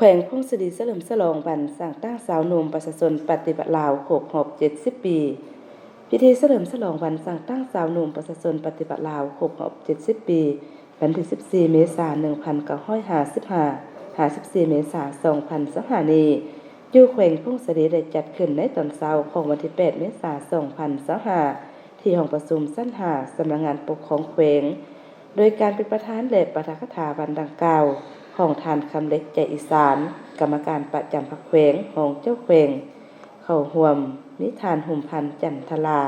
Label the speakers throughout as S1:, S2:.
S1: วงพงศดีเฉลิมฉลองวันสร้างตั้งสาวหนุ่มประชาชนปฏิบัติลาวครบรอบ70 ปีพิธีเฉลิมฉลองวันสร้างตั้งสาวหนุ่มประชาชนปฏิบัติลาวครบรอบ70 ปีวันที่14 เมษายน 1955 54 เมษายน 2025 นี้อยู่แขวงพงศดีได้จัดขึ้นในตอนเช้าของวันที่ 8 เมษายน 2025 ที่ห้องประชุมชั้น 5 สำนักงานปกครองแขวงโดยการเป็นประธานและปาฐกถาวันดังกล่าวของท่านคำเล็กใจอีสานกรรมการประจำพรรคแขวงของเจ้าแขวงเข้าร่วมนิทานหุ่มพันธ์จันทลา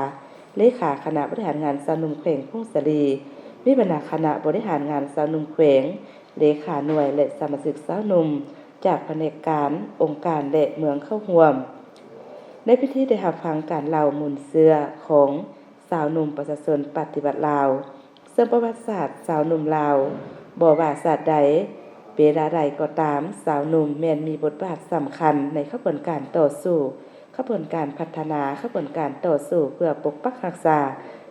S1: เลขาคณะบริหารงานสาวหนุ่มแขวงพงศดีวิบรรณาคณะบริหารงานสาวหนุ่มแขวงเลขาหน่วยและสมาชิกสาวหนุ่มจากแผนกการองค์การและเมืองเข้าร่วมในพิธีได้รับฟังการเล่ามุนเสือของสาวหนุ่มประชาชนปฏิบัติลาวซึ่งประวัติศาสตร์สาวหนุ่มลาวบ่ว่าศาสตร์ใดเวลาใดก็ตามสาวหนุ่มแม่นมีบทบาทสำคัญในขบวนการต่อสู้ขบวนการพัฒนาขบวนการต่อสู้เพื่อปกปักรักษา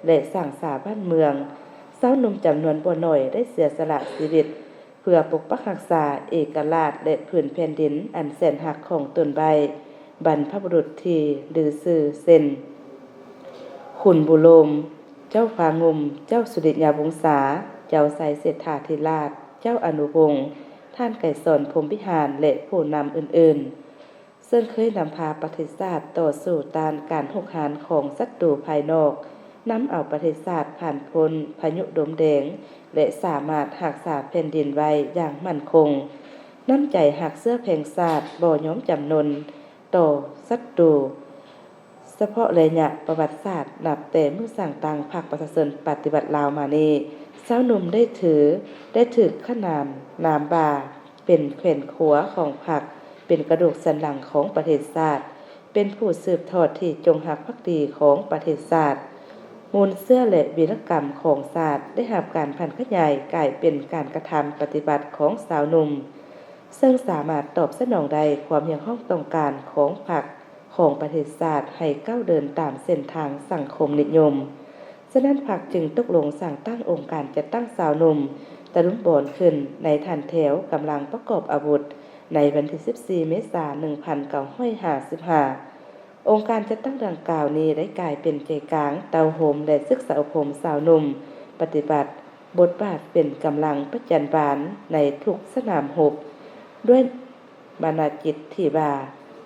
S1: และสร้างสรรค์บ้านเมืองสาวหนุ่มจำนวนบ่น้อยได้เสียสละชีวิตเพื่อปกปักรักษาเอกราชและผืนแผ่นดินอันแสนหักของตนใบบรรพบุรุษที่ลือชื่อเช่นขุนบุโรมเจ้าฟางุมเจ้าสุริยาวงศาเจ้าไสเศรษฐาธิราชเจ้าอนุวงศ์ท่านไก่สอนพรหมวิหารและผู้นำอื่นๆซึ่งเคยนำพาประเทศชาติต่อสู้ต้านการหุกหานของศัตรูภายนอกนำเอาประเทศชาติผ่านพ้นพายุลมแดงและสามารถรักษาแผ่นดินไว้อย่างมั่นคงน้ำใจหักเสื้อแผงชาติบ่ยอมจำนนต่อศัตรูเฉพาะระยะประวัติศาสตร์นับแต่เมื่อสร้างตั้งพรรคประชาชนปฏิบัติลาวมานี้สาวหนุ่มได้ถือขนามนามบาเป็นแขวนขัวของพรรคเป็นกระดูกสันหลังของประเทศชาติเป็นผู้สืบทอดที่จงรักภักดีของประเทศชาติมูลเสื้อและวีรกรรมของชาติได้รับการพันขยายกลายเป็นการกระทำปฏิบัติของสาวหนุ่มซึ่งสามารถตอบสนองได้ความเรียกร้องต้องการของพรรคของประเทศชาติให้ก้าวเดินตามเส้นทางสังคมนิยมฉะนั้นพรรคจึงตกลงสั่งตั้งองค์การจัดตั้งสาวหนุ่มตะลุมบอนขึ้นในทันแถวกำลังประกอบอาวุธในวันที่ 14 เมษายน 1955 องค์การจัดตั้งดังกล่าวนี้ได้กลายเป็นใจกลางเตาโฮมและศึกษาอบรมสาวหนุ่มปฏิบัติบทบาทเป็นกำลังประจันบานในทุกสนามรบด้วยบรรณาจิตที่ว่า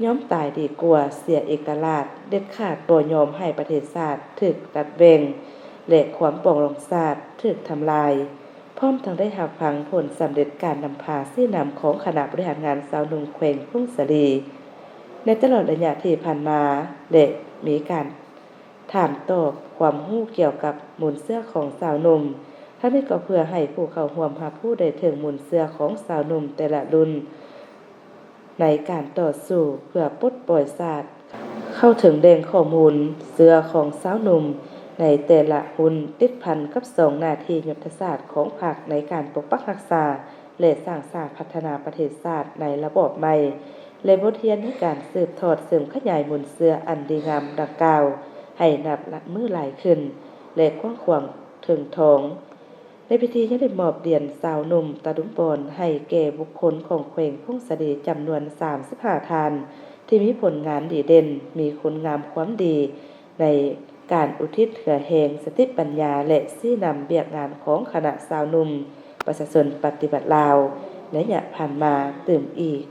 S1: ย้อมตายดีกว่าเสียเอกราชเด็ดขาดบ่ยอมให้ประเทศชาติถูกตัดแบ่งและความปกครองชาติถูกทำลายพร้อมทั้งได้รับฟังผลสำเร็จการนำพาชี้นำของคณะบริหารงานสาวหนุ่มแขวงพงศดีในตลอดระยะที่ผ่านมาและมีการถามตอบความรู้เกี่ยวกับมูลเสื้อของสาวหนุ่มทั้งนี้ก็เพื่อให้ผู้เข้าร่วมรับรู้ได้ถึงมูลเสื้อของสาวหนุ่มแต่ละรุ่นในการต่อสู้เพื่อปลดปล่อยชาติเข้าถึงแหล่งข้อมูลเสื้อของสาวหนุ่มในแต่ละหุ่นติดพันกับ2หน้าที่ยุทธศาสตร์ของพรรคในการปกปักรักษาและสร้างสรรค์พัฒนาประเทศชาติในระบอบใหม่และบทเรียนในการสืบทอดเสริมขยายมูลเสื้ออันดีงามดังกล่าวให้นับมือหลายขึ้นและกว้างขวางถึงทองในพิธียังได้มอบเหรียญสาวหนุ่มตะลุมบอนให้แก่บุคคลของแขวงพงศดีจำนวน35ท่านที่มีผลงานดีเด่นมีคุณงามความดีในการอุทิศเผื่อแห่งสติปัญญาและชี้นำเบียกงานของคณะสาวหนุ่มประชาชนปฏิบัติลาวและอย่าผ่านมาตื่มอีก